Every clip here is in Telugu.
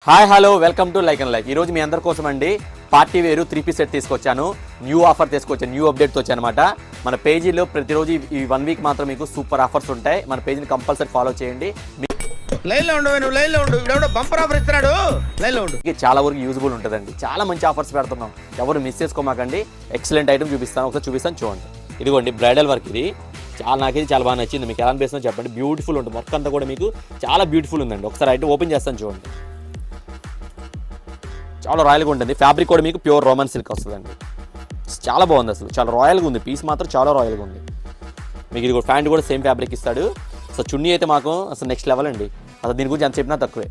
Hi hello welcome to like and like. ఈరోజు మీ అందరి కోసం అండి పార్టీ వేరు 3 పీస్ సెట్ తీసుకొచ్చాను. న్యూ ఆఫర్ తీసుకొచ్చాను, న్యూ అప్డేట్స్ వచ్చానమాట. మన పేజీలో ప్రతిరోజు ఈ 1 వీక్ మాత్రం మీకు సూపర్ ఆఫర్స్ ఉంటాయి. మన పేజీని కంపల్సరీ ఫాలో చేయండి. చాలా వరకు యూజ్ఫుల్ ఉంటుందండి. చాలా మంచి ఆఫర్స్ పెడుతున్నాం, ఎవరు మిస్ చేసుకోమాకండి. ఎక్సలెంట్ ఐటమ్ చూపిస్తాను, ఒకసారి చూపిస్తాను చూడండి. ఇదిగోండి బ్రైడల్ వర్క్. ఇది నాకైతే చాలా బాగా నచ్చింది. మీకు ఎలా అనిపిస్తుందో చెప్పండి. బ్యూటిఫుల్ ఉంటుంది, వర్క్ అంతా కూడా మీకు చాలా బ్యూటిఫుల్ ఉందండి. ఒకసారి ఐటమ్ ఓపెన్ చేస్తాను చూడండి. చాలా రాయల్గా ఉంటుంది. ఫ్యాబ్రిక్ కూడా మీకు ప్యూర్ రోమన్ సిల్క్ వస్తుందండి. చాలా బాగుంది, అసలు చాలా రాయల్గా ఉంది. పీస్ మాత్రం చాలా రాయల్గా ఉంది. మీకు ఇది కూడా ప్యాంట్ కూడా సేమ్ ఫ్యాబ్రిక్ ఇస్తాడు. అసలు చున్నీ అయితే మాకు అసలు నెక్స్ట్ లెవెల్ అండి. అసలు దీని గురించి ఎంత చెప్పినా తక్కువే.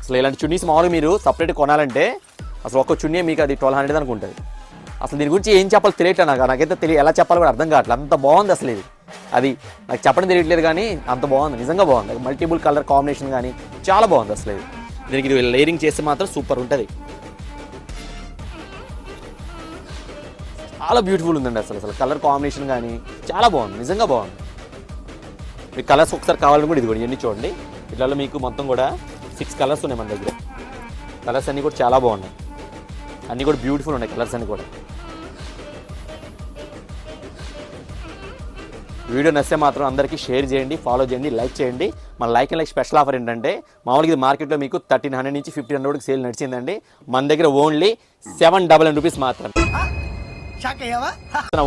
అసలు ఇలాంటి చున్నీస్ మామూలుగా మీరు సపరేట్ కొనాలంటే అసలు ఒక్క చున్నీ మీకు అది 1200 దానికి ఉంటుంది. అసలు దీని గురించి ఏం చెప్పాలో తెలియట్లేదు నాకైతే ఎలా చెప్పాలో కూడా అర్థం కావట్లేదు. అంత బాగుంది అసలు ఇది. అది నాకు చెప్పడం తెలియట్లేదు కానీ అంత బాగుంది, నిజంగా బాగుంది. మల్టిపుల్ కలర్ కాంబినేషన్ కానీ చాలా బాగుంది అసలు ఇది. దీనికి ఇది లేయరింగ్ చేస్తే మాత్రం సూపర్ ఉంటుంది. చాలా బ్యూటిఫుల్ ఉందండి అసలు కలర్ కాంబినేషన్ కానీ చాలా బాగుంది, నిజంగా బాగుంది. మీకు కలర్స్ ఒకసారి కావాలని కూడా ఇది కూడా ఇవన్నీ చూడండి. ఇట్లలో మీకు మొత్తం కూడా 6 కలర్స్ ఉన్నాయి మన దగ్గర. కలర్స్ అన్నీ కూడా చాలా బాగున్నాయి, అన్నీ కూడా బ్యూటిఫుల్ ఉన్నాయి కలర్స్ అన్నీ కూడా. వీడియో నచ్చితే మాత్రం అందరికీ షేర్ చేయండి, ఫాలో చేయండి, లైక్ చేయండి. మన like and like special offer ఏంటంటే మామూలుగా ఇది మార్కెట్లో మీకు 1300 నుంచి 1500 వరకు సేల్ నడిచిందండి. మన దగ్గర ఓన్లీ 799 రూపీస్ మాత్రమే.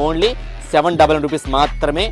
ఓన్లీ 799 రూపీస్ మాత్రమే